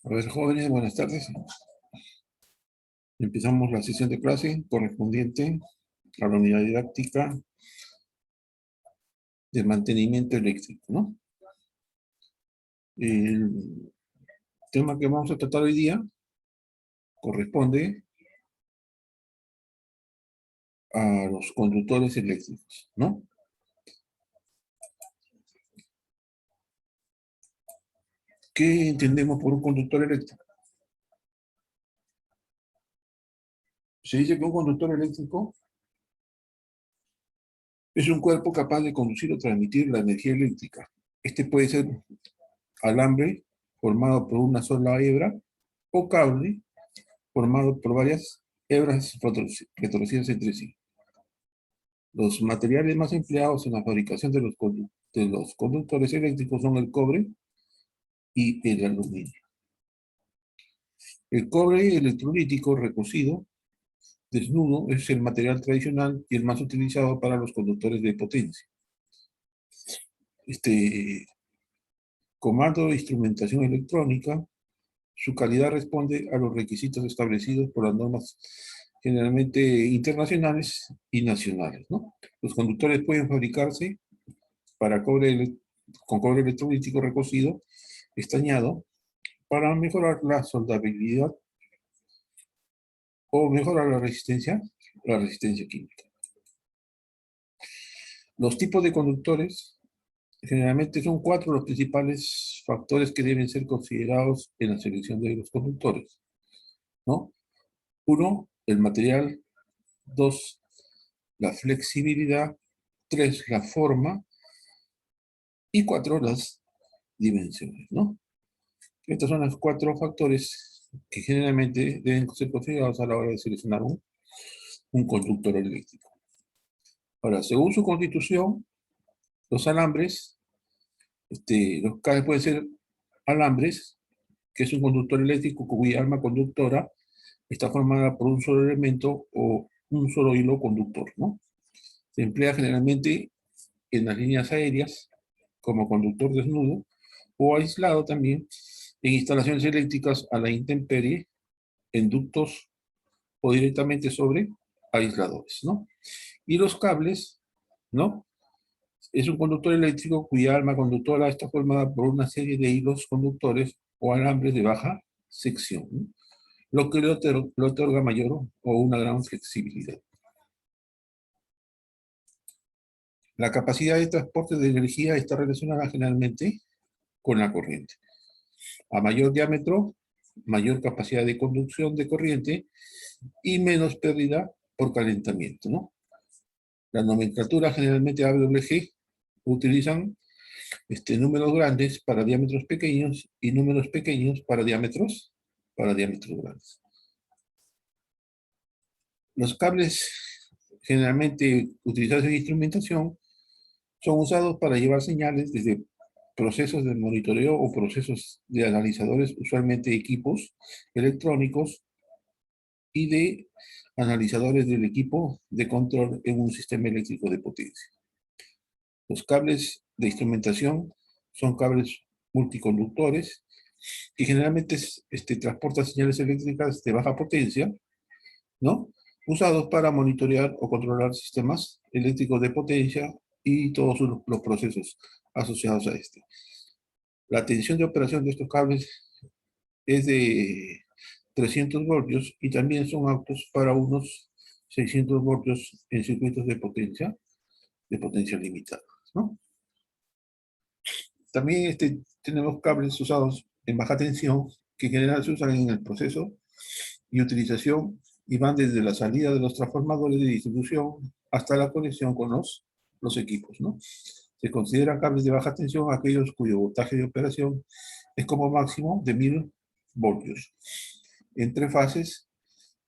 A ver, jóvenes, buenas tardes. Empezamos la sesión de clase correspondiente a la unidad didáctica de mantenimiento eléctrico, ¿no? El tema que vamos a tratar hoy día corresponde a los conductores eléctricos, ¿no? ¿Qué entendemos por un conductor eléctrico? Se dice que un conductor eléctrico es un cuerpo capaz de conducir o transmitir la energía eléctrica. Este puede ser alambre formado por una sola hebra o cable formado por varias hebras retorcidas entre sí. Los materiales más empleados en la fabricación de los conductores eléctricos son el cobre y el aluminio. El cobre electrolítico recocido desnudo es el material tradicional y el más utilizado para los conductores de potencia. Comando de instrumentación electrónica, su calidad responde a los requisitos establecidos por las normas generalmente internacionales y nacionales, ¿no? Los conductores pueden fabricarse con cobre electrolítico recocido, estañado, para mejorar la soldabilidad o mejorar la resistencia química. Los tipos de conductores generalmente son 4 los principales factores que deben ser considerados en la selección de los conductores, ¿no? 1, el material. 2, la flexibilidad. 3, la forma. Y 4, las dimensiones, ¿no? Estos son los 4 factores que generalmente deben ser considerados a la hora de seleccionar un conductor eléctrico. Ahora, según su constitución, los alambres, los cables pueden ser alambres, que es un conductor eléctrico cuya arma conductora está formada por un solo elemento o un solo hilo conductor, ¿no? Se emplea generalmente en las líneas aéreas como conductor desnudo o aislado también en instalaciones eléctricas a la intemperie, en ductos o directamente sobre aisladores, ¿no? Y los cables, ¿no? Es un conductor eléctrico cuya arma conductora está formada por una serie de hilos conductores o alambres de baja sección, ¿no? Lo que le otorga mayor o una gran flexibilidad. La capacidad de transporte de energía está relacionada generalmente con la corriente. A mayor diámetro, mayor capacidad de conducción de corriente y menos pérdida por calentamiento, ¿no? La nomenclatura generalmente AWG utilizan números grandes para diámetros pequeños y números pequeños para diámetros grandes. Los cables generalmente utilizados en instrumentación son usados para llevar señales desde procesos de monitoreo o procesos de analizadores, usualmente equipos electrónicos, y de analizadores del equipo de control en un sistema eléctrico de potencia. Los cables de instrumentación son cables multiconductores que generalmente transportan señales eléctricas de baja potencia, ¿no? Usados para monitorear o controlar sistemas eléctricos de potencia y todos los procesos asociados a este. La tensión de operación de estos cables es de 300 voltios y también son aptos para unos 600 voltios en circuitos de potencia limitada, ¿no? También tenemos cables usados en baja tensión que en general se usan en el proceso y utilización y van desde la salida de los transformadores de distribución hasta la conexión con los equipos, ¿no? Se consideran cables de baja tensión aquellos cuyo voltaje de operación es como máximo de 1000 voltios. En 3 fases,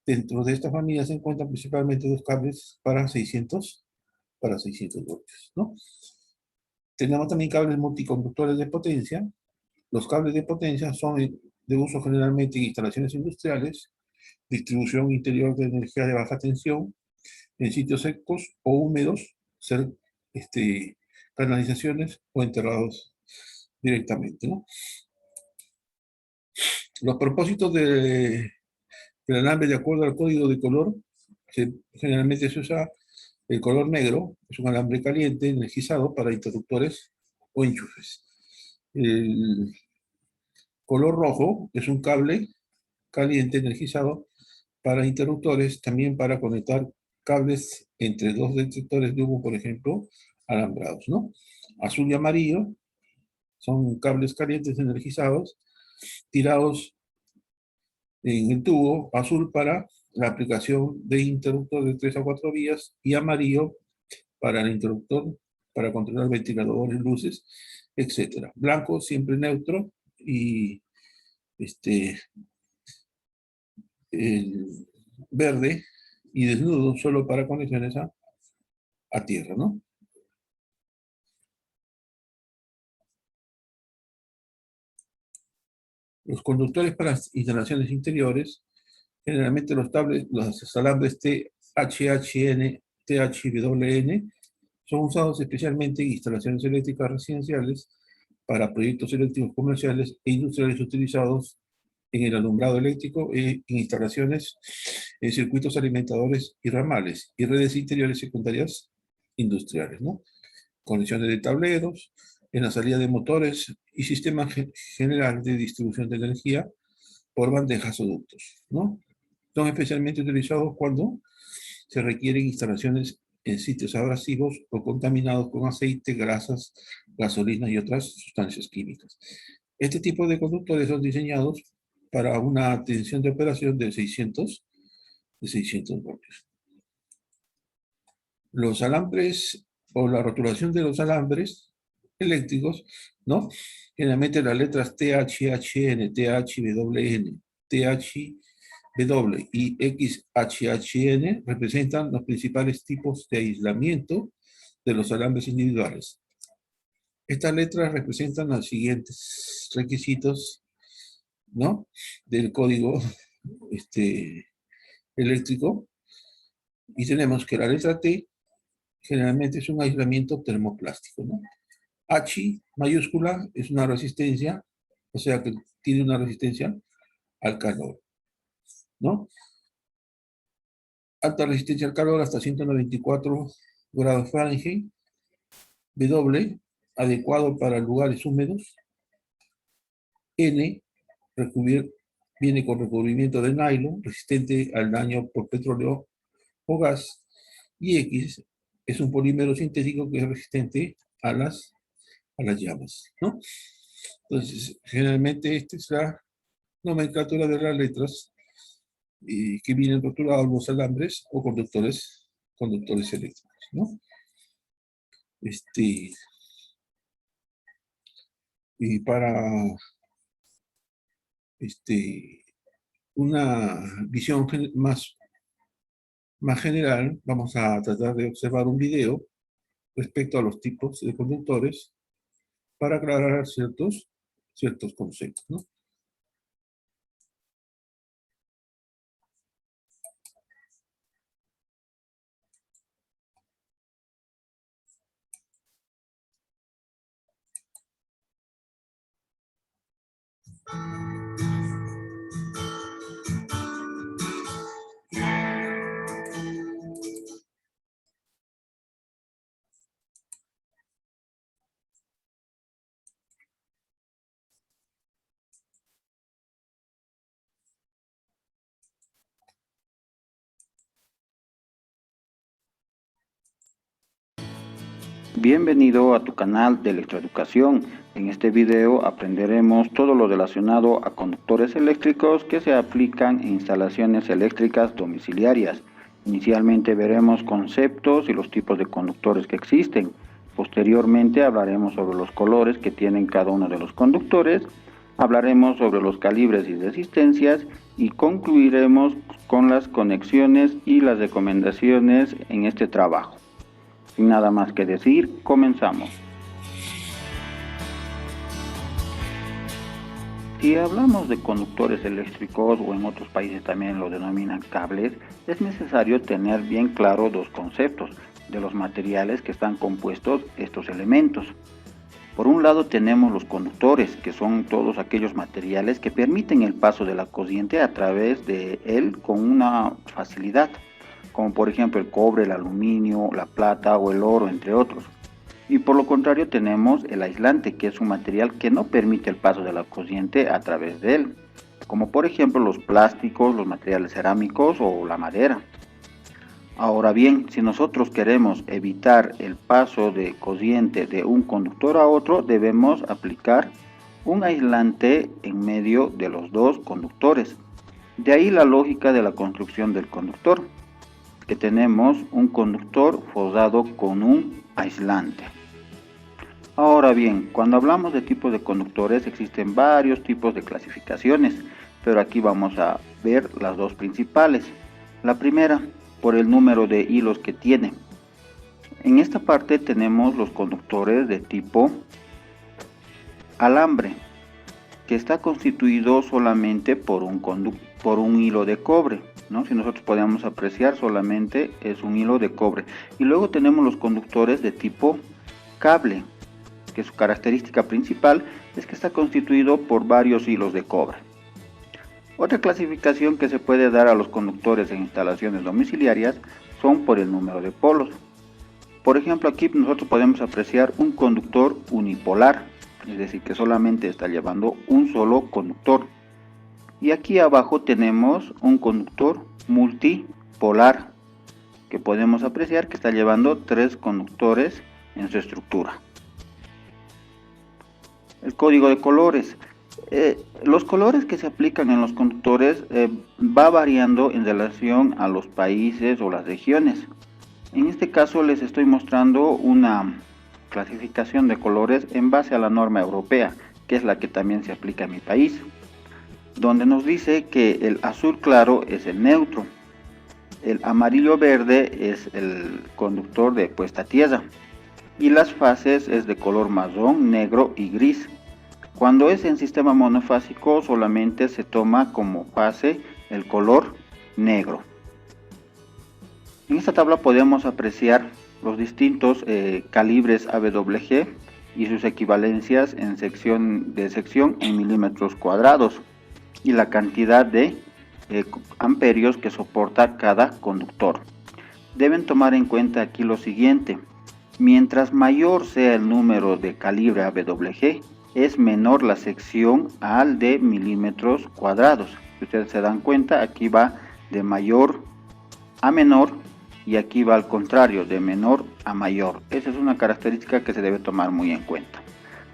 dentro de esta familia se encuentran principalmente 2 cables para 600 voltios, ¿no? Tenemos también cables multiconductores de potencia. Los cables de potencia son de uso generalmente en instalaciones industriales, distribución interior de energía de baja tensión, en sitios secos o húmedos, canalizaciones o enterrados directamente, ¿no? Los propósitos del alambre de acuerdo al código de color, que generalmente se usa el color negro, es un alambre caliente energizado para interruptores o enchufes. El color rojo es un cable caliente energizado para interruptores, también para conectar cables entre dos detectores de humo, por ejemplo, alambrados, ¿no? Azul y amarillo son cables calientes energizados tirados en el tubo, azul para la aplicación de interruptor de 3 a 4 vías y amarillo para el interruptor, para controlar ventiladores, luces, etcétera. Blanco siempre neutro y el verde y desnudo solo para conexiones a tierra, ¿no? Los conductores para instalaciones interiores, generalmente los alambres THHN, THWN, son usados especialmente en instalaciones eléctricas residenciales para proyectos eléctricos comerciales e industriales utilizados en el alumbrado eléctrico e en instalaciones en circuitos alimentadores y ramales y redes interiores secundarias industriales, ¿no? Conexiones de tableros, en la salida de motores y sistema general de distribución de energía por bandejas o ductos, ¿no? Son especialmente utilizados cuando se requieren instalaciones en sitios abrasivos o contaminados con aceite, grasas, gasolina y otras sustancias químicas. Este tipo de conductores son diseñados para una tensión de operación de 600 voltios. Los alambres o la rotulación de los alambres eléctricos, ¿no? Generalmente las letras THHN, THWN, THW y XHHN representan los principales tipos de aislamiento de los alambres individuales. Estas letras representan los siguientes requisitos, ¿no? Del código eléctrico. Y tenemos que la letra T generalmente es un aislamiento termoplástico, ¿no? H mayúscula es una resistencia, o sea que tiene una resistencia al calor, ¿no? Alta resistencia al calor hasta 194 grados Fahrenheit. W, adecuado para lugares húmedos. N, viene con recubrimiento de nylon, resistente al daño por petróleo o gas. Y X es un polímero sintético que es resistente a las llamas, ¿no? Entonces, generalmente esta es la nomenclatura de las letras que vienen rotulados los alambres o conductores eléctricos, ¿no? Y para una visión más general, vamos a tratar de observar un video respecto a los tipos de conductores para aclarar ciertos conceptos, ¿no? Bienvenido a tu canal de electroeducación. En este video aprenderemos todo lo relacionado a conductores eléctricos que se aplican en instalaciones eléctricas domiciliarias. Inicialmente veremos conceptos y los tipos de conductores que existen. Posteriormente hablaremos sobre los colores que tienen cada uno de los conductores. Hablaremos sobre los calibres y resistencias y concluiremos con las conexiones y las recomendaciones en este trabajo. Sin nada más que decir, comenzamos. Si hablamos de conductores eléctricos, o en otros países también lo denominan cables, es necesario tener bien claro dos conceptos de los materiales que están compuestos estos elementos. Por un lado tenemos los conductores, que son todos aquellos materiales que permiten el paso de la corriente a través de él con una facilidad, como por ejemplo el cobre, el aluminio, la plata o el oro, entre otros. Y por lo contrario tenemos el aislante, que es un material que no permite el paso de la corriente a través de él, como por ejemplo los plásticos, los materiales cerámicos o la madera. Ahora bien, si nosotros queremos evitar el paso de corriente de un conductor a otro, debemos aplicar un aislante en medio de los dos conductores. De ahí la lógica de la construcción del conductor, que tenemos un conductor forrado con un aislante. Ahora bien, cuando hablamos de tipos de conductores existen varios tipos de clasificaciones, pero aquí vamos a ver las dos principales. La primera, por el número de hilos que tiene. En esta parte tenemos los conductores de tipo alambre, que está constituido solamente por un hilo de cobre, ¿no? Si nosotros podemos apreciar, solamente es un hilo de cobre. Y luego tenemos los conductores de tipo cable, que su característica principal es que está constituido por varios hilos de cobre. Otra clasificación que se puede dar a los conductores en instalaciones domiciliarias son por el número de polos. Por ejemplo, aquí nosotros podemos apreciar un conductor unipolar, es decir, que solamente está llevando un solo conductor. Y aquí abajo tenemos un conductor multipolar, que podemos apreciar que está llevando 3 conductores en su estructura. El código de colores. Los colores que se aplican en los conductores va variando en relación a los países o las regiones. En este caso les estoy mostrando una clasificación de colores en base a la norma europea, que es la que también se aplica en mi país, donde nos dice que el azul claro es el neutro, el amarillo verde es el conductor de puesta a tierra y las fases es de color marrón, negro y gris. Cuando es en sistema monofásico solamente se toma como fase el color negro. En esta tabla podemos apreciar los distintos calibres AWG y sus equivalencias en sección en milímetros cuadrados y la cantidad de amperios que soporta cada conductor. Deben tomar en cuenta aquí lo siguiente: mientras mayor sea el número de calibre AWG, es menor la sección al de milímetros cuadrados. Si ustedes se dan cuenta, aquí va de mayor a menor y aquí va al contrario, de menor a mayor. Esa es una característica que se debe tomar muy en cuenta.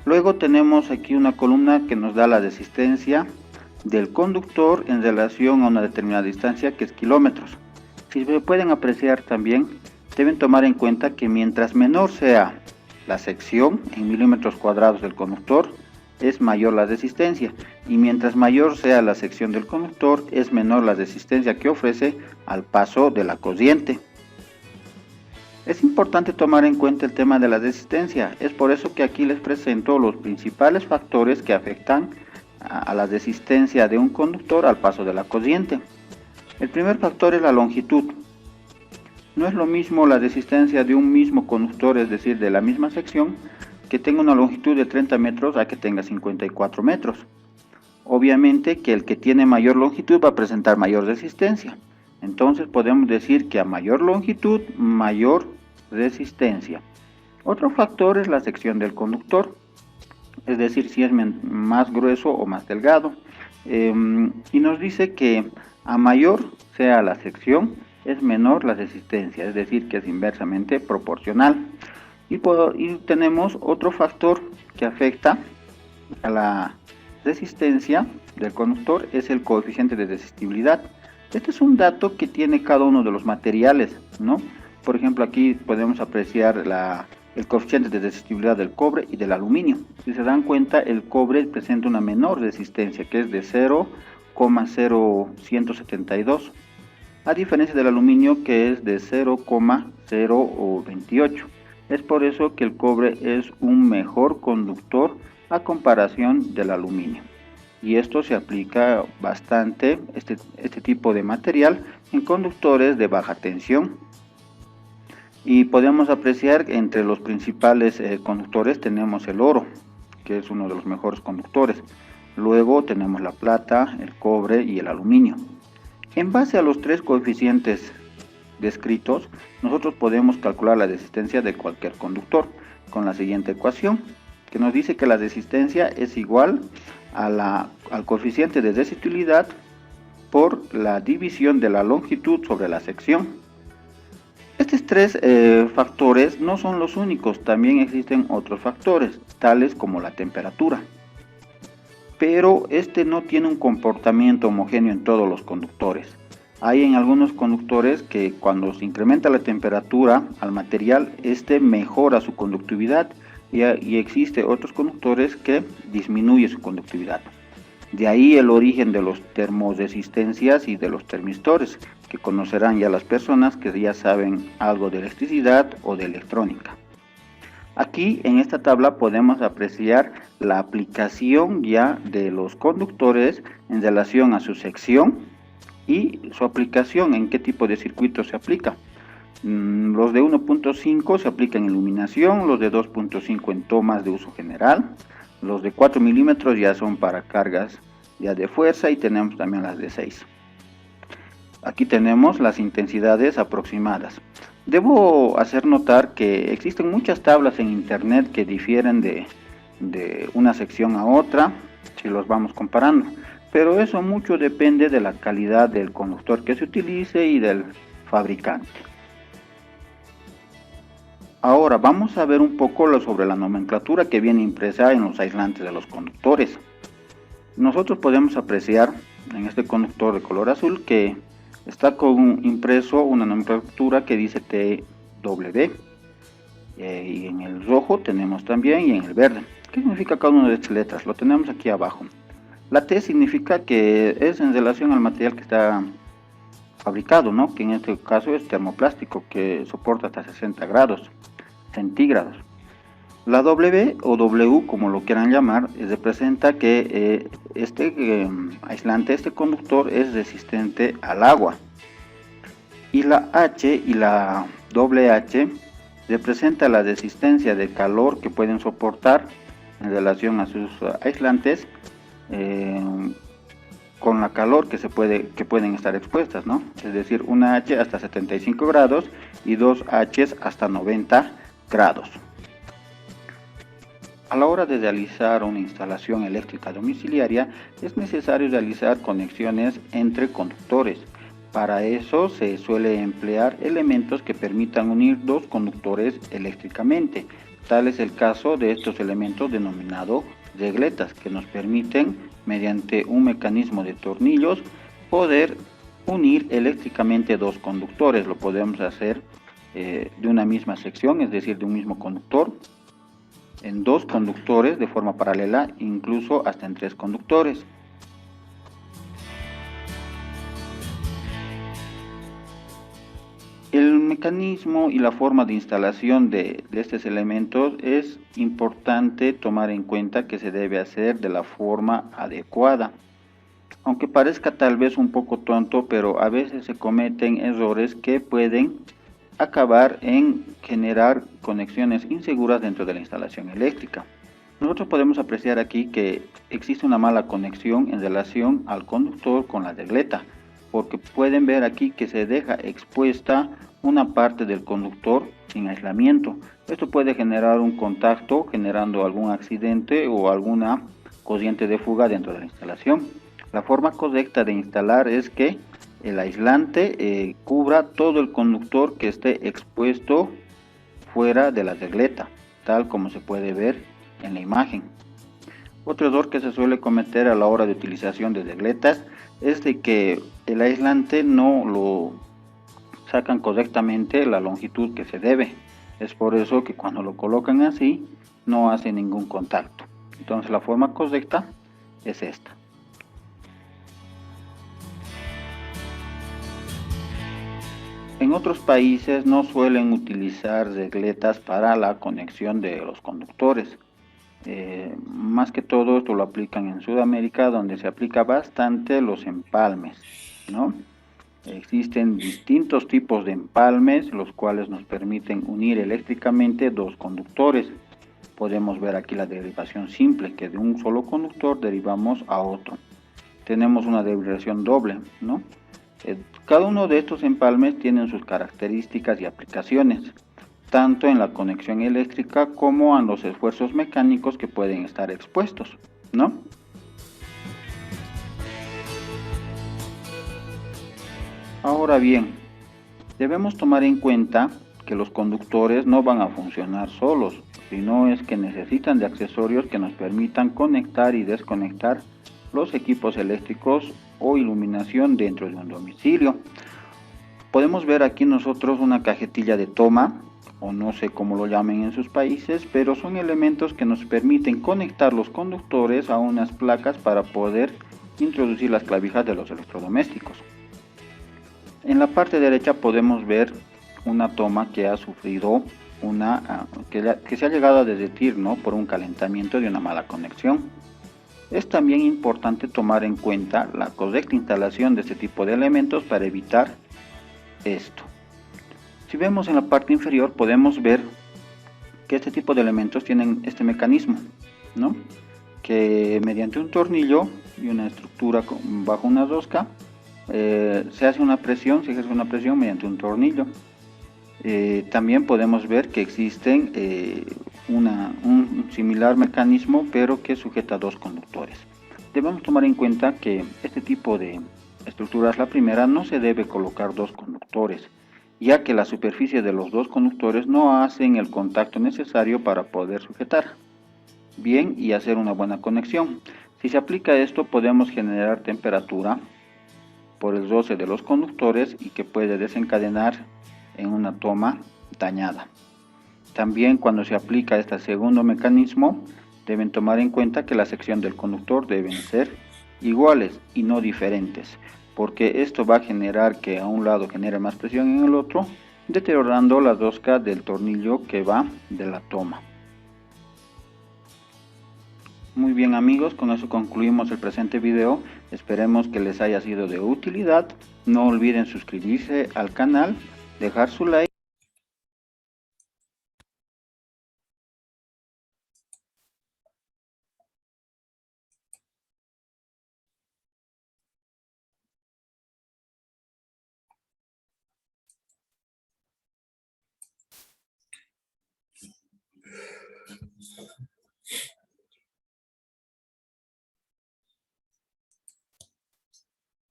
Luego tenemos aquí una columna que nos da la resistencia del conductor en relación a una determinada distancia, que es kilómetros. Si se pueden apreciar también, deben tomar en cuenta que mientras menor sea la sección en milímetros cuadrados del conductor, es mayor la resistencia, y mientras mayor sea la sección del conductor, es menor la resistencia que ofrece al paso de la corriente. Es importante tomar en cuenta el tema de la resistencia. Es por eso que aquí les presento los principales factores que afectan a la resistencia de un conductor al paso de la corriente. El primer factor es la longitud. No es lo mismo la resistencia de un mismo conductor, es decir, de la misma sección, que tenga una longitud de 30 metros a que tenga 54 metros. Obviamente que el que tiene mayor longitud va a presentar mayor resistencia. Entonces podemos decir que a mayor longitud, mayor resistencia. Otro factor es la sección del conductor, es decir, si es más grueso o más delgado. Y nos dice que a mayor sea la sección, es menor la resistencia, es decir, que es inversamente proporcional. Y tenemos otro factor que afecta a la resistencia del conductor, es el coeficiente de resistibilidad. Este es un dato que tiene cada uno de los materiales, ¿no? Por ejemplo, aquí podemos apreciar el coeficiente de resistibilidad del cobre y del aluminio. Si se dan cuenta, el cobre presenta una menor resistencia, que es de 0,0172, a diferencia del aluminio, que es de 0,028. Es por eso que el cobre es un mejor conductor a comparación del aluminio. Y esto se aplica bastante, este tipo de material, en conductores de baja tensión. Y podemos apreciar que entre los principales conductores tenemos el oro, que es uno de los mejores conductores. Luego tenemos la plata, el cobre y el aluminio. En base a los tres coeficientes descritos, nosotros podemos calcular la resistencia de cualquier conductor con la siguiente ecuación, que nos dice que la resistencia es igual al coeficiente de resistibilidad por la división de la longitud sobre la sección. Estos tres factores no son los únicos, también existen otros factores, tales como la temperatura. Pero este no tiene un comportamiento homogéneo en todos los conductores. Hay en algunos conductores que cuando se incrementa la temperatura al material, este mejora su conductividad y existe otros conductores que disminuye su conductividad. De ahí el origen de los termoresistencias y de los termistores, que conocerán ya las personas que ya saben algo de electricidad o de electrónica. Aquí en esta tabla podemos apreciar la aplicación ya de los conductores en relación a su sección y su aplicación, en qué tipo de circuito se aplica. Los de 1.5 se aplican en iluminación, los de 2.5 en tomas de uso general, los de 4 milímetros ya son para cargas ya de fuerza y tenemos también las de 6. Aquí tenemos las intensidades aproximadas. Debo hacer notar que existen muchas tablas en internet que difieren de una sección a otra si los vamos comparando, pero eso mucho depende de la calidad del conductor que se utilice y del fabricante. Ahora vamos a ver un poco sobre la nomenclatura que viene impresa en los aislantes de los conductores. Nosotros podemos apreciar en este conductor de color azul que está con impreso una nomenclatura que dice TW, y en el rojo tenemos también y en el verde. ¿Qué significa cada una de estas letras? Lo tenemos aquí abajo. La T significa que es en relación al material que está fabricado, ¿no? Que en este caso es termoplástico, que soporta hasta 60 grados centígrados. La W o W, como lo quieran llamar, representa que este aislante, este conductor es resistente al agua. Y la H y la WH representa la resistencia de calor que pueden soportar en relación a sus aislantes con la calor que pueden estar expuestas, ¿no? Es decir, una H hasta 75 grados y dos Hs hasta 90 grados. A la hora de realizar una instalación eléctrica domiciliaria es necesario realizar conexiones entre conductores. Para eso se suele emplear elementos que permitan unir dos conductores eléctricamente. Tal es el caso de estos elementos denominados regletas, que nos permiten, mediante un mecanismo de tornillos, poder unir eléctricamente dos conductores. Lo podemos hacer de una misma sección, es decir, de un mismo conductor, en dos conductores de forma paralela, incluso hasta en tres conductores. El mecanismo y la forma de instalación de estos elementos es importante tomar en cuenta que se debe hacer de la forma adecuada. Aunque parezca tal vez un poco tonto, pero a veces se cometen errores que pueden acabar en generar conexiones inseguras dentro de la instalación eléctrica. Nosotros podemos apreciar aquí que existe una mala conexión en relación al conductor con la regleta, porque pueden ver aquí que se deja expuesta una parte del conductor sin aislamiento. Esto puede generar un contacto, generando algún accidente o alguna corriente de fuga dentro de la instalación. La forma correcta de instalar es que el aislante cubra todo el conductor que esté expuesto fuera de la regleta, tal como se puede ver en la imagen. Otro error que se suele cometer a la hora de utilización de regletas es de que el aislante no lo sacan correctamente la longitud que se debe. Es por eso que cuando lo colocan así no hace ningún contacto. Entonces la forma correcta es esta. En otros países no suelen utilizar regletas para la conexión de los conductores. Más que todo esto lo aplican en Sudamérica, donde se aplica bastante los empalmes, ¿no? Existen distintos tipos de empalmes, los cuales nos permiten unir eléctricamente dos conductores. Podemos ver aquí la derivación simple, que de un solo conductor derivamos a otro. Tenemos una derivación doble, ¿no? Cada uno de estos empalmes tienen sus características y aplicaciones, tanto en la conexión eléctrica como en los esfuerzos mecánicos que pueden estar expuestos, ¿no? Ahora bien, debemos tomar en cuenta que los conductores no van a funcionar solos, sino es que necesitan de accesorios que nos permitan conectar y desconectar los equipos eléctricos o iluminación dentro de un domicilio. Podemos ver aquí nosotros una cajetilla de toma, o no sé cómo lo llamen en sus países, pero son elementos que nos permiten conectar los conductores a unas placas para poder introducir las clavijas de los electrodomésticos. En la parte derecha podemos ver una toma que ha sufrido que se ha llegado a derretir, ¿no?, por un calentamiento de una mala conexión. Es también importante tomar en cuenta la correcta instalación de este tipo de elementos para evitar esto. Si vemos en la parte inferior podemos ver que este tipo de elementos tienen este mecanismo, ¿no?, que mediante un tornillo y una estructura bajo una rosca se ejerce una presión mediante un tornillo. También podemos ver que existen un similar mecanismo, pero que sujeta dos conductores. Debemos tomar en cuenta que este tipo de estructuras, la primera, no se debe colocar dos conductores, ya que la superficie de los dos conductores no hacen el contacto necesario para poder sujetar bien y hacer una buena conexión. Si se aplica esto, podemos generar temperatura por el roce de los conductores y que puede desencadenar en una toma dañada. También cuando se aplica este segundo mecanismo, deben tomar en cuenta que la sección del conductor deben ser iguales y no diferentes, porque esto va a generar que a un lado genere más presión en el otro, deteriorando la rosca del tornillo que va de la toma. Muy bien amigos, con eso concluimos el presente video. Esperemos que les haya sido de utilidad. No olviden suscribirse al canal, dejar su like.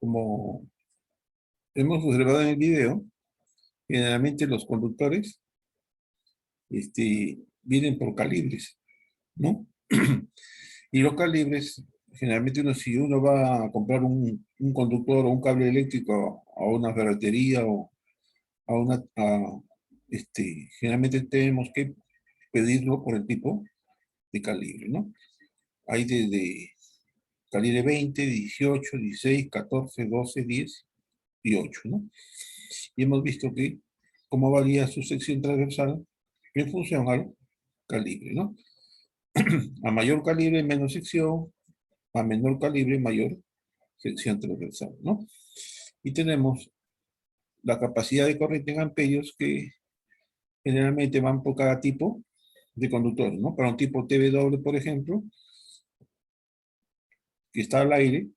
Como hemos observado en el video, generalmente los conductores vienen por calibres, ¿no? Y los calibres, generalmente si uno va a comprar un conductor o un cable eléctrico a una ferretería o a generalmente tenemos que pedirlo por el tipo de calibre, ¿no? Hay desde calibre 20, 18, 16, 14, 12, 10 y 8, ¿no? Y hemos visto que cómo varía su sección transversal en función al calibre, ¿no? A mayor calibre, menos sección; a menor calibre, mayor sección transversal, ¿no? Y tenemos la capacidad de corriente en amperios que generalmente van por cada tipo de conductor, ¿no? Para un tipo TW, por ejemplo, que está al aire,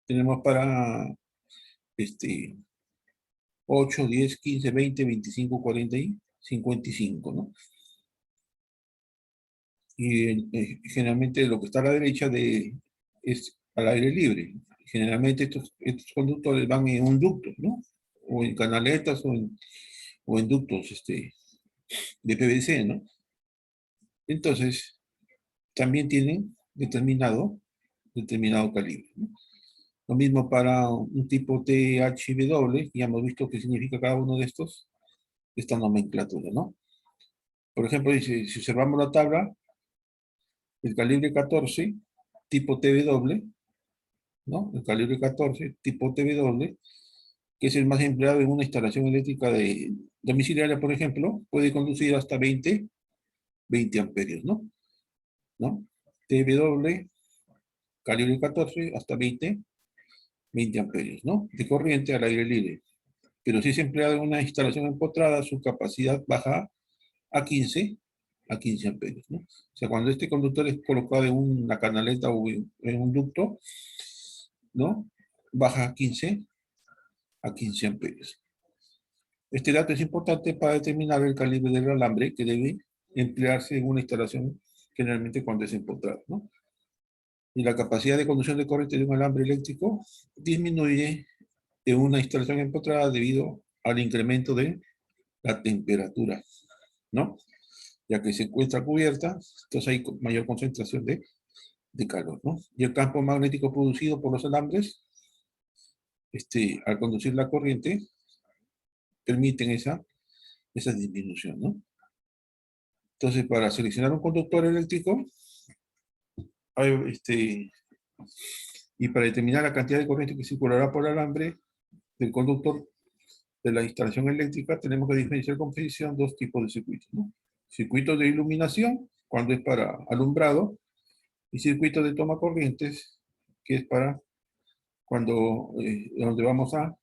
tenemos para 8, 10, 15, 20, 25, 40 y 55, ¿no? Y generalmente lo que está a la derecha es al aire libre. Generalmente estos conductores van en un ducto, ¿no? O en canaletas o en ductos de PVC, ¿no? Entonces, también tienen determinado calibre, ¿no? Lo mismo para un tipo THW, ya hemos visto qué significa cada uno de esta nomenclatura, ¿no? Por ejemplo, si observamos la tabla, el calibre 14, tipo TW, ¿no? El calibre 14, tipo TW, que es el más empleado en una instalación eléctrica domiciliaria, por ejemplo, puede conducir hasta 20 amperios, ¿no? ¿No? TW, calibre 14, hasta 20 20 amperios, ¿no? De corriente al aire libre. Pero si es empleado en una instalación empotrada, su capacidad baja a 15 amperios, ¿no? O sea, cuando este conductor es colocado en una canaleta o en un ducto, ¿no? Baja a 15 amperios. Este dato es importante para determinar el calibre del alambre que debe emplearse en una instalación generalmente cuando es empotrado, ¿no? Y la capacidad de conducción de corriente de un alambre eléctrico disminuye en una instalación empotrada debido al incremento de la temperatura, ¿no? Ya que se encuentra cubierta, entonces hay mayor concentración de calor, ¿no? Y el campo magnético producido por los alambres, al conducir la corriente, permiten esa disminución, ¿no? Entonces, para seleccionar un conductor eléctrico, y para determinar la cantidad de corriente que circulará por el alambre del conductor de la instalación eléctrica, tenemos que diferenciar con precisión dos tipos de circuitos, ¿no? Circuitos de iluminación, cuando es para alumbrado, y circuitos de toma corrientes, que es para donde vamos a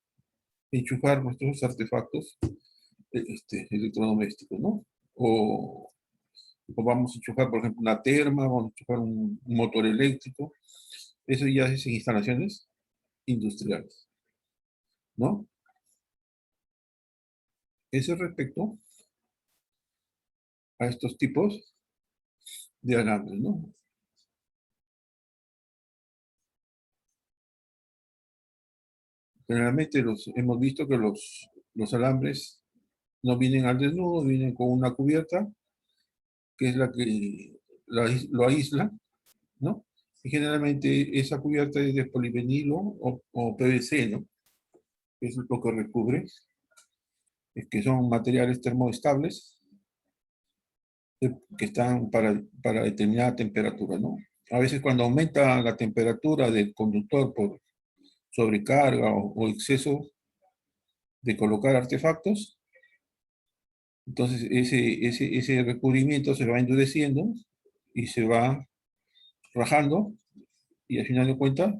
enchufar nuestros artefactos electrodomésticos, ¿no? O vamos a enchufar, por ejemplo, una terma, vamos a enchufar un motor eléctrico. Eso ya es en instalaciones industriales, ¿no? Eso respecto a estos tipos de alambres, ¿no? Generalmente hemos visto que los alambres no vienen al desnudo, vienen con una cubierta, que es la que lo aísla, ¿no? Y generalmente esa cubierta es de polivinilo o PVC, ¿no? Es lo que recubre, es que son materiales termoestables que están para determinada temperatura, ¿no? A veces cuando aumenta la temperatura del conductor por sobrecarga o exceso de colocar artefactos, entonces ese recubrimiento se va endureciendo y se va rajando y al final de cuentas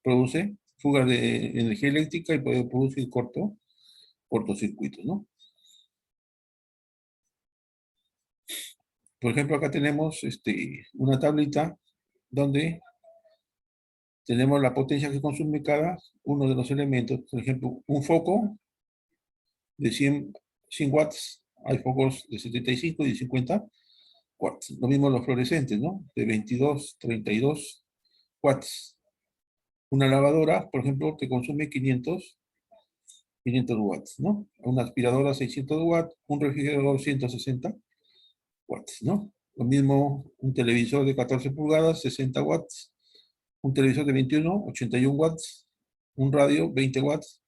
produce fugas de energía eléctrica y puede producir cortocircuitos, ¿no? Por ejemplo, acá tenemos una tablita donde tenemos la potencia que consume cada uno de los elementos. Por ejemplo, un foco de 100 watts, hay focos de 75 y de 50 watts. Lo mismo los fluorescentes, ¿no? De 22, 32 watts. Una lavadora, por ejemplo, te consume 500 watts, ¿no? Una aspiradora 600 watts, un refrigerador 160 watts, ¿no? Lo mismo un televisor de 14 pulgadas, 60 watts, un televisor de 21, 81 watts, un radio, 20 watts,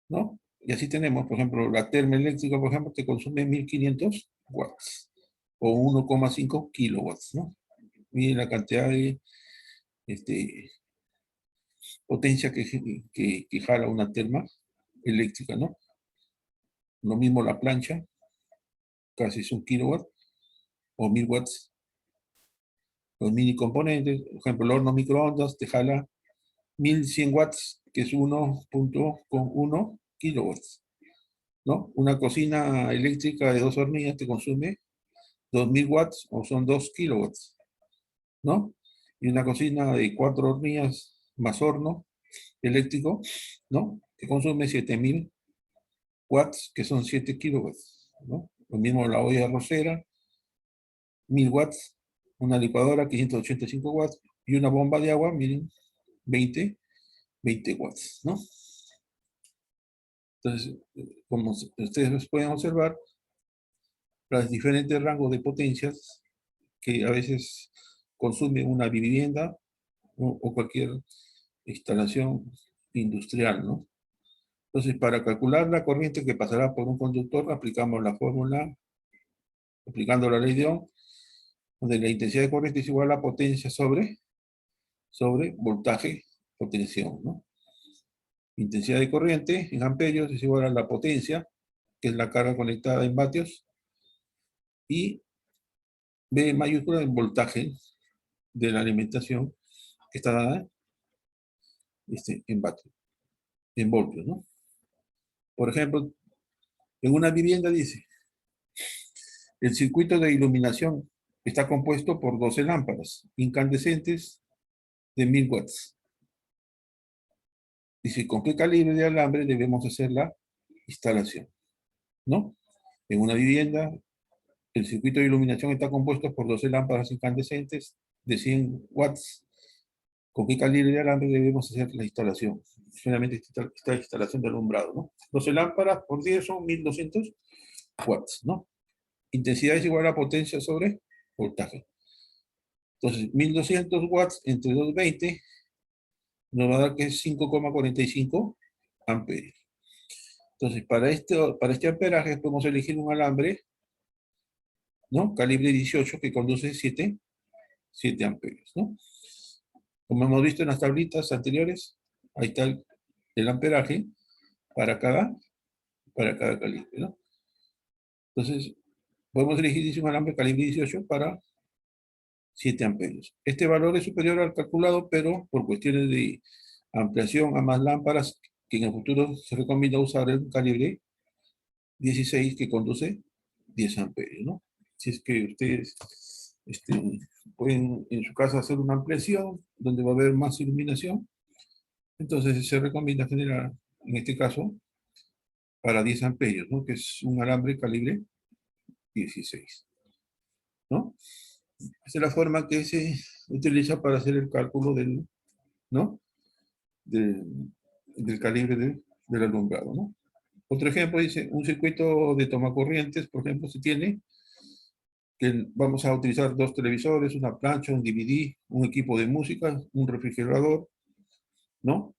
¿no? Y así tenemos, por ejemplo, la termoeléctrica, por ejemplo, te consume 1500 watts o 1,5 kilowatts, ¿no? Miren la cantidad de potencia que jala una terma eléctrica, ¿no? Lo mismo la plancha, casi es un kilowatt o 1000 watts. Los mini componentes, por ejemplo, el horno microondas te jala 1100 watts, que es 1,1 kilowatts, ¿no? Una cocina eléctrica de 2 hornillas te consume 2000 watts o son 2 kilowatts, ¿no? Y una cocina de 4 hornillas más horno eléctrico, ¿no? Te consume 7000 watts, que son 7 kilowatts, ¿no? Lo mismo la olla arrocera, 1000 watts, una licuadora, 585 watts, y una bomba de agua, miren, 20 watts, ¿no? Entonces, como ustedes pueden observar, los diferentes rangos de potencias que a veces consume una vivienda o cualquier instalación industrial, ¿no? Entonces, para calcular la corriente que pasará por un conductor, aplicamos la fórmula, aplicando la ley de Ohm, donde la intensidad de corriente es igual a potencia sobre voltaje por tensión, ¿no? Intensidad de corriente en amperios es igual a la potencia, que es la carga conectada en vatios, y B mayúscula en voltaje de la alimentación, que está dada en voltios, ¿no? Por ejemplo, en una vivienda dice, el circuito de iluminación está compuesto por 12 lámparas incandescentes de 1000 watts. Dice, ¿con qué calibre de alambre debemos hacer la instalación? ¿No? En una vivienda, el circuito de iluminación está compuesto por 12 lámparas incandescentes de 100 watts. ¿Con qué calibre de alambre debemos hacer la instalación? Generalmente esta instalación de alumbrado, ¿no? 12 lámparas por 10 son 1200 watts, ¿no? Intensidad es igual a potencia sobre voltaje. Entonces, 1200 watts entre 220 nos va a dar que es 5,45 amperios. Entonces, para este amperaje podemos elegir un alambre, ¿no? Calibre 18 que conduce 7 amperios, ¿no? Como hemos visto en las tablitas anteriores, ahí está el amperaje para cada calibre, ¿no? Entonces, podemos elegir, dice, un alambre calibre 18 para 7 amperios. Este valor es superior al calculado, pero por cuestiones de ampliación a más lámparas, que en el futuro se recomienda usar el calibre 16 que conduce 10 amperios, ¿no? Si es que ustedes pueden en su casa hacer una ampliación donde va a haber más iluminación, entonces se recomienda generar, en este caso, para 10 amperios, ¿no? Que es un alambre calibre 16, ¿no? Esa es la forma que se utiliza para hacer el cálculo del, ¿no? del calibre del alumbrado, ¿no? Otro ejemplo dice, un circuito de tomacorrientes, por ejemplo, se tiene que vamos a utilizar 2 televisores, una plancha, un DVD, un equipo de música, un refrigerador, ¿no?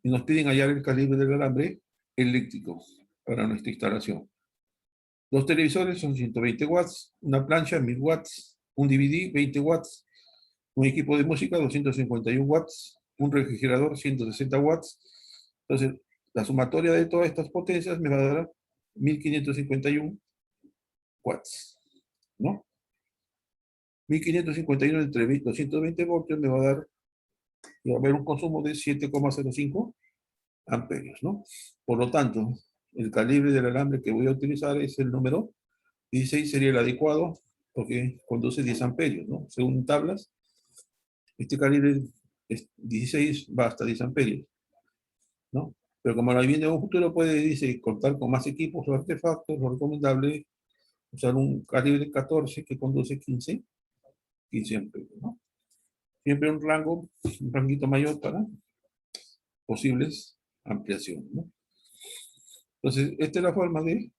Y nos piden hallar el calibre del alambre eléctrico para nuestra instalación. 2 televisores son 120 watts, una plancha 1000 watts, un DVD 20 watts, un equipo de música 251 watts, un refrigerador 160 watts. Entonces, la sumatoria de todas estas potencias me va a dar 1551 watts, ¿no? 1551 entre 220 voltios me va a dar, va a haber un consumo de 7,05 amperios, ¿no? Por lo tanto, el calibre del alambre que voy a utilizar es el número 16, sería el adecuado, porque conduce 10 amperios, ¿no? Según tablas, este calibre 16 va hasta 10 amperios, ¿no? Pero como la vivienda en un futuro puede, dice, contar con más equipos o artefactos, lo recomendable es usar un calibre 14 que conduce 15 amperios, ¿no? Siempre un ranguito mayor para posibles ampliaciones, ¿no? Entonces, esta es la forma de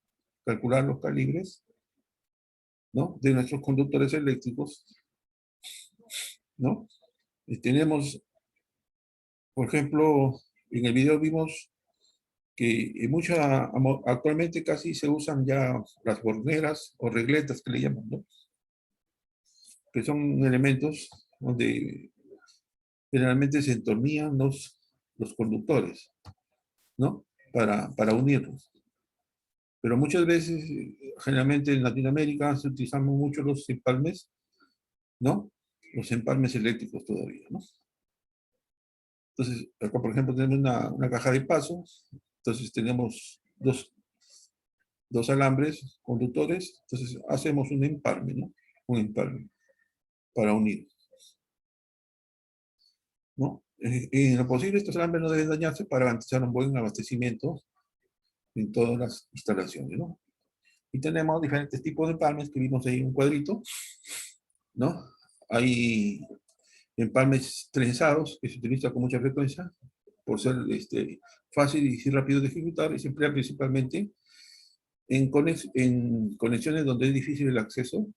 calcular los calibres, ¿no? De nuestros conductores eléctricos, ¿no? Y tenemos, por ejemplo, en el video vimos que actualmente casi se usan ya las borneras o regletas que le llaman, ¿no? Que son elementos donde generalmente se entornillan los conductores, ¿no? Para unirlos. Pero muchas veces, generalmente en Latinoamérica, se utilizan mucho los empalmes, ¿no? Los empalmes eléctricos todavía, ¿no? Entonces, acá por ejemplo tenemos una caja de pasos, entonces tenemos dos alambres conductores, entonces hacemos un empalme, ¿no? Un empalme para unir, ¿no? En lo posible estos alambres no deben dañarse para garantizar un buen abastecimiento en todas las instalaciones, ¿no? Y tenemos diferentes tipos de empalmes que vimos ahí en un cuadrito, ¿no? Hay empalmes trenzados que se utilizan con mucha frecuencia por ser fácil y rápido de ejecutar y se emplea principalmente en conexiones donde es difícil el acceso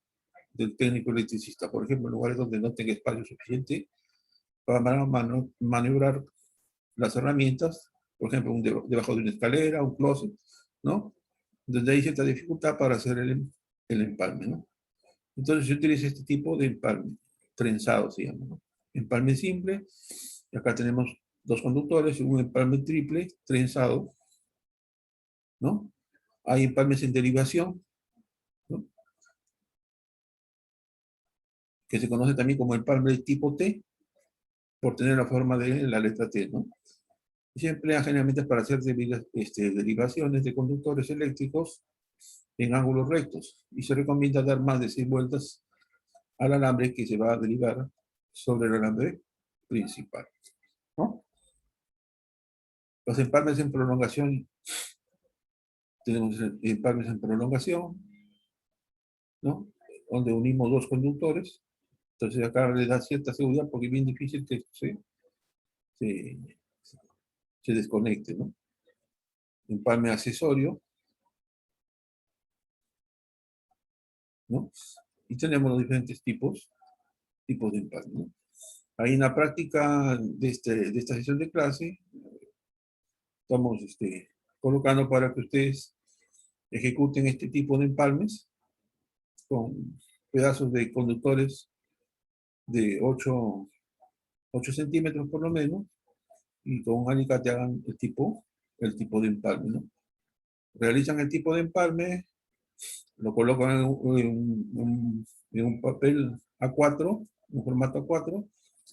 del técnico electricista, por ejemplo, en lugares donde no tenga espacio suficiente para maniobrar las herramientas, por ejemplo, debajo de una escalera, un closet, ¿no? Donde hay cierta dificultad para hacer el empalme, ¿no? Entonces se utiliza este tipo de empalme, trenzado se llama, ¿no? Empalme simple, y acá tenemos 2 conductores, un empalme triple, trenzado, ¿no? Hay empalmes en derivación, ¿no? Que se conoce también como empalme de tipo T, por tener la forma de la letra T, ¿no? Y se emplea generalmente para hacer derivaciones de conductores eléctricos en ángulos rectos. Y se recomienda dar más de 6 vueltas al alambre que se va a derivar sobre el alambre principal, ¿no? Los empalmes en prolongación, tenemos empalmes en prolongación, ¿no? Donde unimos 2 conductores. Entonces acá le da cierta seguridad porque es bien difícil que se, se desconecte, ¿no? Empalme accesorio, ¿no? Y tenemos los diferentes tipos de empalme, ¿no? Ahí en la práctica de esta sesión de clase, estamos colocando para que ustedes ejecuten este tipo de empalmes con pedazos de conductores de 8 centímetros por lo menos, y con un alicate hagan el tipo de empalme, ¿no? Realizan el tipo de empalme, lo colocan en un papel A4, un formato A4,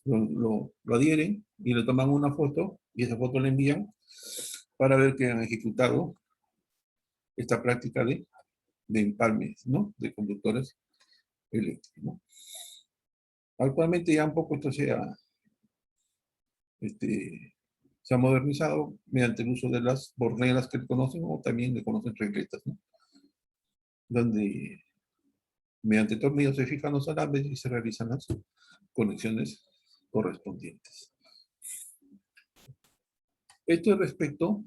lo adhieren y le toman una foto, y esa foto la envían para ver que han ejecutado esta práctica de empalmes, ¿no? De conductores eléctricos, ¿no? Actualmente ya un poco esto se ha modernizado mediante el uso de las borneras que le conocen, o también le conocen regletas, ¿no? Donde mediante tornillos se fijan los alambres y se realizan las conexiones correspondientes. Esto es respecto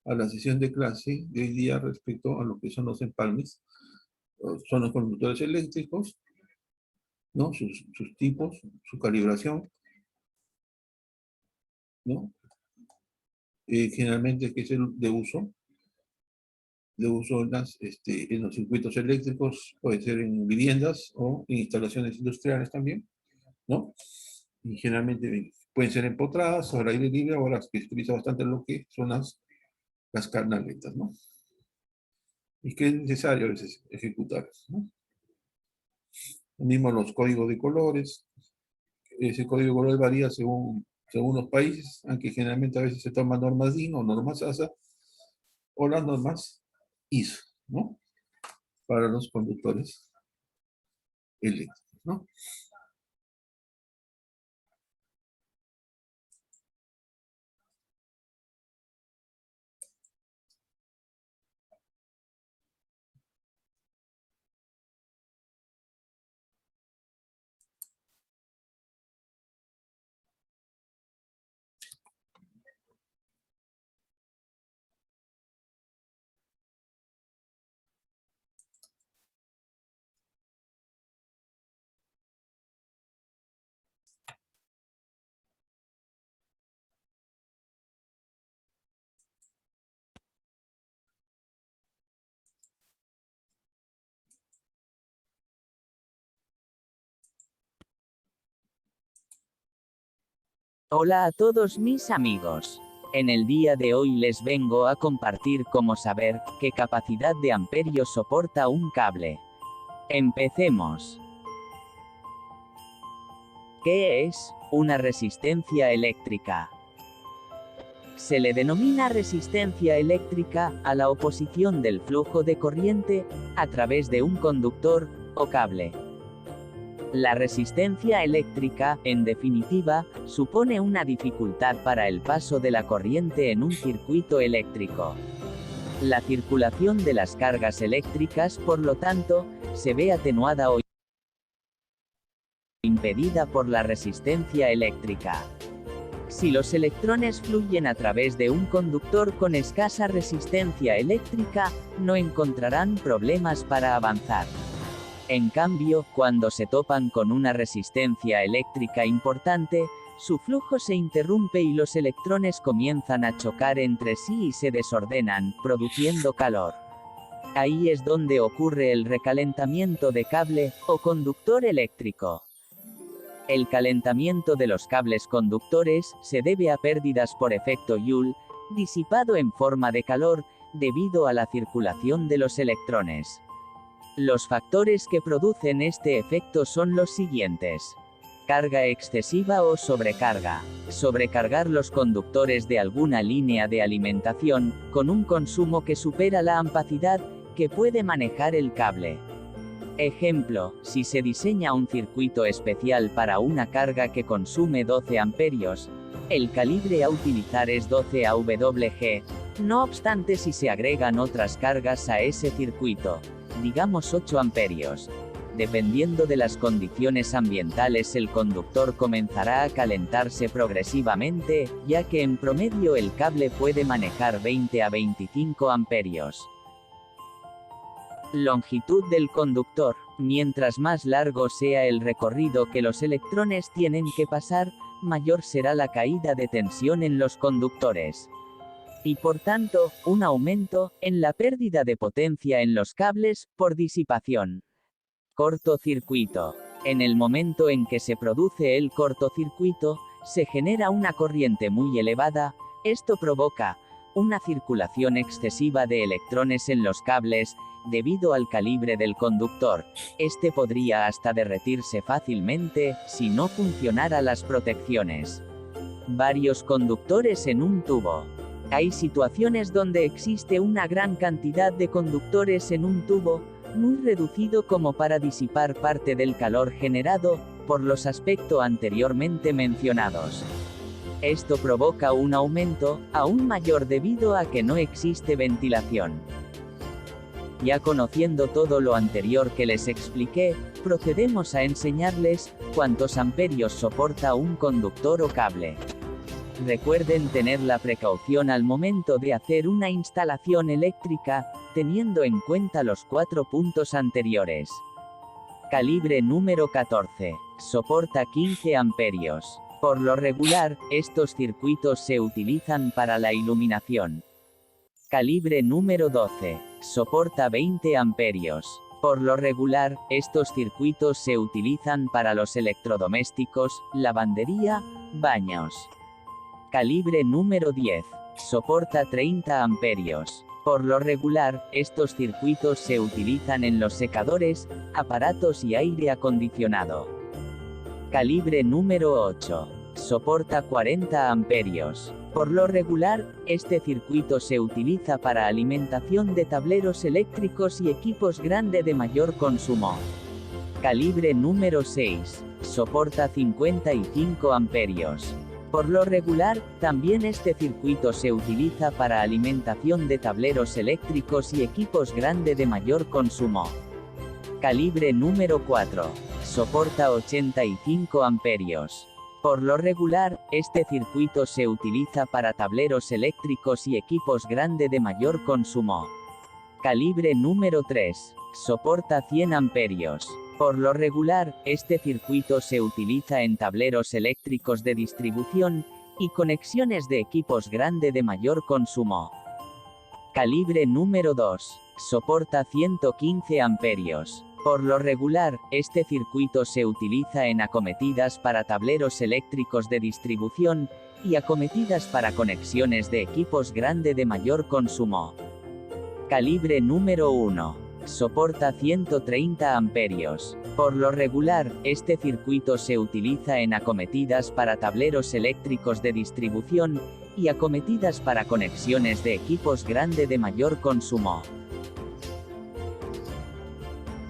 a la sesión de clase de hoy día, respecto a lo que son los empalmes, son los conductores eléctricos, ¿no? Sus tipos, su calibración, ¿no? Generalmente que es el de uso en los circuitos eléctricos, puede ser en viviendas o en instalaciones industriales también, ¿no? Y generalmente pueden ser empotradas o al aire libre, o las que se utiliza bastante lo que son las canaletas, ¿no? Y que es necesario a veces ejecutar, ¿no? Lo mismo los códigos de colores. Ese código de colores varía según los países, aunque generalmente a veces se toman normas DIN o normas ASA o las normas ISO, ¿no? Para los conductores eléctricos, ¿no? Hola a todos mis amigos. En el día de hoy les vengo a compartir cómo saber qué capacidad de amperios soporta un cable. Empecemos. ¿Qué es una resistencia eléctrica? Se le denomina resistencia eléctrica a la oposición del flujo de corriente a través de un conductor o cable. La resistencia eléctrica, en definitiva, supone una dificultad para el paso de la corriente en un circuito eléctrico. La circulación de las cargas eléctricas, por lo tanto, se ve atenuada o impedida por la resistencia eléctrica. Si los electrones fluyen a través de un conductor con escasa resistencia eléctrica, no encontrarán problemas para avanzar. En cambio, cuando se topan con una resistencia eléctrica importante, su flujo se interrumpe y los electrones comienzan a chocar entre sí y se desordenan, produciendo calor. Ahí es donde ocurre el recalentamiento de cable o conductor eléctrico. El calentamiento de los cables conductores se debe a pérdidas por efecto Joule, disipado en forma de calor, debido a la circulación de los electrones. Los factores que producen este efecto son los siguientes. Carga excesiva o sobrecarga. Sobrecargar los conductores de alguna línea de alimentación, con un consumo que supera la capacidad que puede manejar el cable. Ejemplo, si se diseña un circuito especial para una carga que consume 12 amperios, el calibre a utilizar es 12 AWG. No obstante, si se agregan otras cargas a ese circuito, digamos 8 amperios, dependiendo de las condiciones ambientales, el conductor comenzará a calentarse progresivamente, ya que en promedio el cable puede manejar 20 a 25 amperios. Longitud del conductor. Mientras más largo sea el recorrido que los electrones tienen que pasar, mayor será la caída de tensión en los conductores. Y por tanto, un aumento en la pérdida de potencia en los cables por disipación. Cortocircuito. En el momento en que se produce el cortocircuito, se genera una corriente muy elevada. Esto provoca una circulación excesiva de electrones en los cables. Debido al calibre del conductor, este podría hasta derretirse fácilmente si no funcionara las protecciones. Varios conductores en un tubo. Hay situaciones donde existe una gran cantidad de conductores en un tubo, muy reducido como para disipar parte del calor generado por los aspectos anteriormente mencionados. Esto provoca un aumento aún mayor debido a que no existe ventilación. Ya conociendo todo lo anterior que les expliqué, procedemos a enseñarles cuántos amperios soporta un conductor o cable. Recuerden tener la precaución al momento de hacer una instalación eléctrica, teniendo en cuenta los 4 puntos anteriores. Calibre número 14. Soporta 15 amperios. Por lo regular, estos circuitos se utilizan para la iluminación. Calibre número 12. Soporta 20 amperios. Por lo regular, estos circuitos se utilizan para los electrodomésticos, lavandería, baños. Calibre número 10. Soporta 30 amperios. Por lo regular, estos circuitos se utilizan en los secadores, aparatos y aire acondicionado. Calibre número 8. Soporta 40 amperios. Por lo regular, este circuito se utiliza para alimentación de tableros eléctricos y equipos grandes de mayor consumo. Calibre número 6. Soporta 55 amperios. Por lo regular, también este circuito se utiliza para alimentación de tableros eléctricos y equipos grandes de mayor consumo. Calibre número 4. Soporta 85 amperios. Por lo regular, este circuito se utiliza para tableros eléctricos y equipos grandes de mayor consumo. Calibre número 3. Soporta 100 amperios. Por lo regular, este circuito se utiliza en tableros eléctricos de distribución y conexiones de equipos grandes de mayor consumo. Calibre número 2. Soporta 115 amperios. Por lo regular, este circuito se utiliza en acometidas para tableros eléctricos de distribución y acometidas para conexiones de equipos grandes de mayor consumo. Calibre número 1. Soporta 130 amperios. Por lo regular, este circuito se utiliza en acometidas para tableros eléctricos de distribución y acometidas para conexiones de equipos grandes de mayor consumo.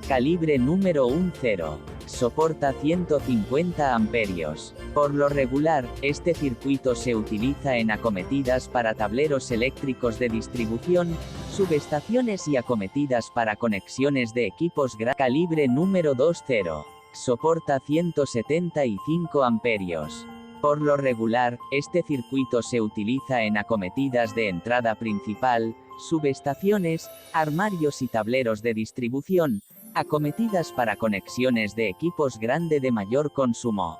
Calibre número 10. Soporta 150 amperios. Por lo regular, este circuito se utiliza en acometidas para tableros eléctricos de distribución, subestaciones y acometidas para conexiones de equipos grandes. Calibre número 20. Soporta 175 amperios. Por lo regular, este circuito se utiliza en acometidas de entrada principal, subestaciones, armarios y tableros de distribución, acometidas para conexiones de equipos grandes de mayor consumo.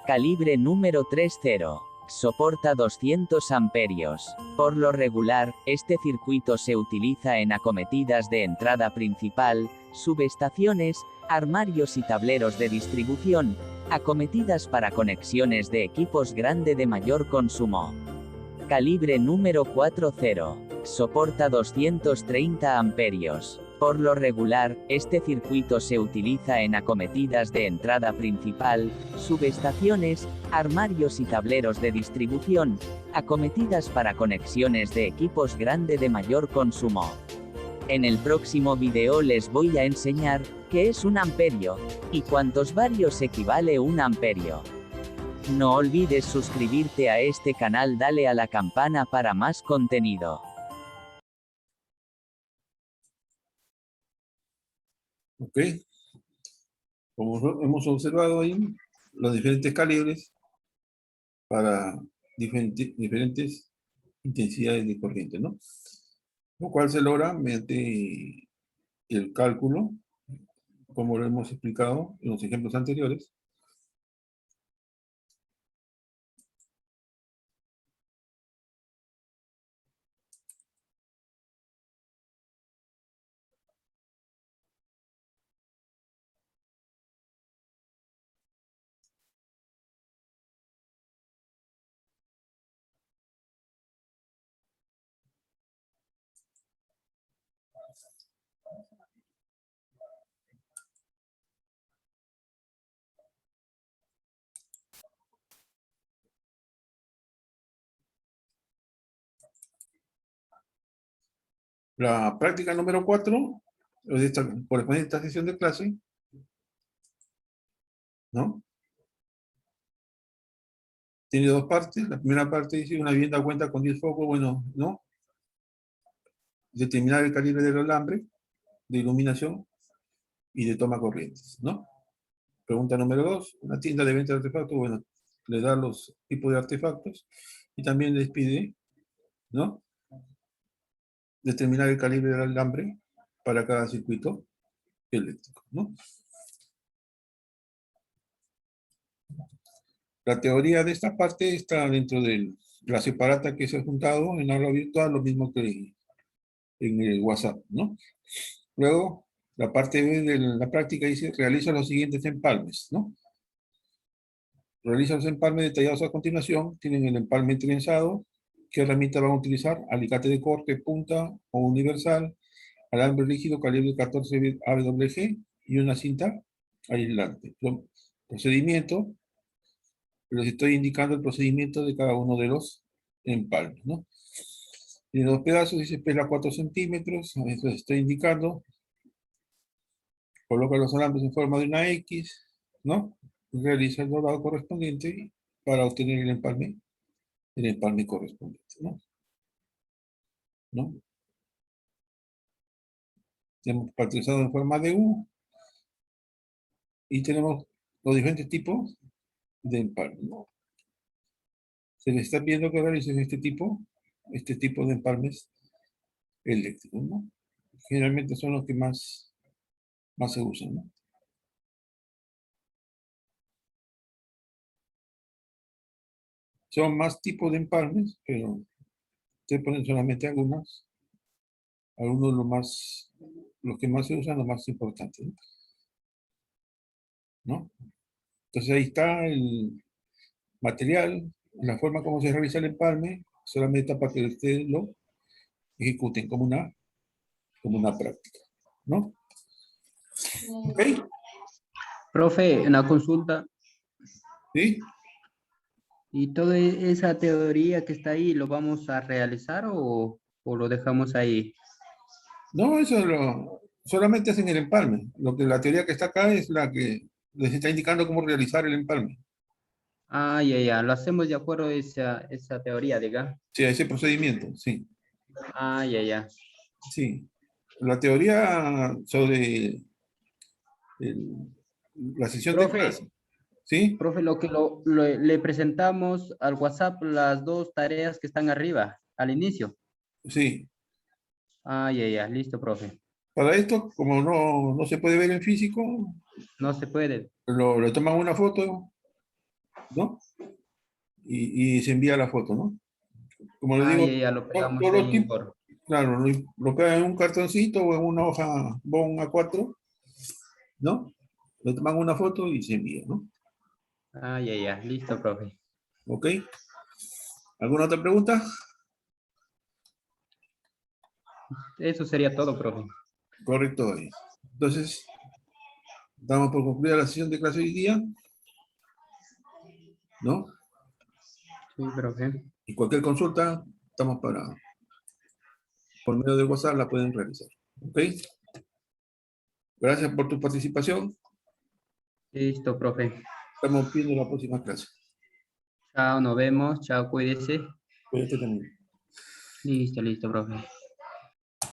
Calibre número 30. Soporta 200 amperios. Por lo regular, este circuito se utiliza en acometidas de entrada principal, subestaciones, armarios y tableros de distribución, acometidas para conexiones de equipos grandes de mayor consumo. Calibre número 40. Soporta 230 amperios. Por lo regular, este circuito se utiliza en acometidas de entrada principal, subestaciones, armarios y tableros de distribución, acometidas para conexiones de equipos grande de mayor consumo. En el próximo video les voy a enseñar qué es un amperio y cuántos varios equivale un amperio. No olvides suscribirte a este canal, dale a la campana para más contenido. Ok, como hemos observado ahí, los diferentes calibres para diferentes intensidades de corriente, ¿no? Lo cual se logra mediante el cálculo, como lo hemos explicado en los ejemplos anteriores. La práctica número 4, corresponde a esta sesión de clase, ¿no? Tiene dos partes. La primera parte dice: una vivienda cuenta con 10 focos, bueno, ¿no? Determinar el calibre del alambre de iluminación y de toma corrientes, ¿no? Pregunta número 2, una tienda de venta de artefactos, bueno, le da los tipos de artefactos y también les pide, ¿no? Determinar el calibre del alambre para cada circuito eléctrico, ¿no? La teoría de esta parte está dentro de la separata que se ha juntado en aula virtual, lo mismo que en el WhatsApp, ¿no? Luego, la parte B de la práctica dice: realiza los siguientes empalmes, ¿no? Realiza los empalmes detallados a continuación. Tienen el empalme trenzado. ¿Qué herramienta van a utilizar? Alicate de corte, punta o universal, alambre rígido calibre 14 AWG y una cinta aislante. Procedimiento. Les estoy indicando el procedimiento de cada uno de los empalmes, ¿no? En los pedazos dice pela 4 centímetros, eso les estoy indicando. Coloca los alambres en forma de una X, ¿no? Realiza el doblado correspondiente para obtener el empalme correspondiente, ¿no? ¿No? Tenemos patrizado en forma de U y tenemos los diferentes tipos de empalme, ¿no? Se les está pidiendo que realicen este tipo de empalmes eléctricos, ¿no? Generalmente son los que más se usan, ¿no? Son más tipos de empalmes, pero se ponen solamente algunos los que más se usan, los más importantes, ¿no? Entonces ahí está el material, la forma como se realiza el empalme, solamente para que ustedes lo ejecuten como una práctica, ¿no? ¿Ok? Profe, una consulta. ¿Sí? ¿Y toda esa teoría que está ahí lo vamos a realizar o lo dejamos ahí? No, solamente hacen el empalme. La teoría que está acá es la que les está indicando cómo realizar el empalme. Ah, ya, lo hacemos de acuerdo a esa teoría, diga. Sí, a ese procedimiento, sí. Ah, ya. Sí. La teoría sobre la sesión de Profe, clase. ¿Sí? profe, lo que le presentamos al WhatsApp las dos tareas que están arriba, al inicio. Sí. Ah, ya, listo, profe. Para esto, como no se puede ver en físico, No se puede. le toman una foto, ¿no? Y se envía la foto, ¿no? Como le Ah, digo, ya, lo pegamos todos los ahí tipos, por... claro, lo pegan en un cartoncito o en una hoja BON A4, ¿no? Le toman una foto y se envía, ¿no? Ah, ya, listo, profe. ¿Ok? ¿Alguna otra pregunta? Eso sería todo, profe. Correcto ahí. Entonces, damos por concluida la sesión de clase hoy día, ¿no? Sí, profe. Y cualquier consulta, estamos por medio de WhatsApp la pueden realizar. ¿Ok? Gracias por tu participación. Listo, profe. Estamos viendo la próxima clase. Chao, nos vemos. Chao, cuídese. Cuídate también. Listo, listo, profe.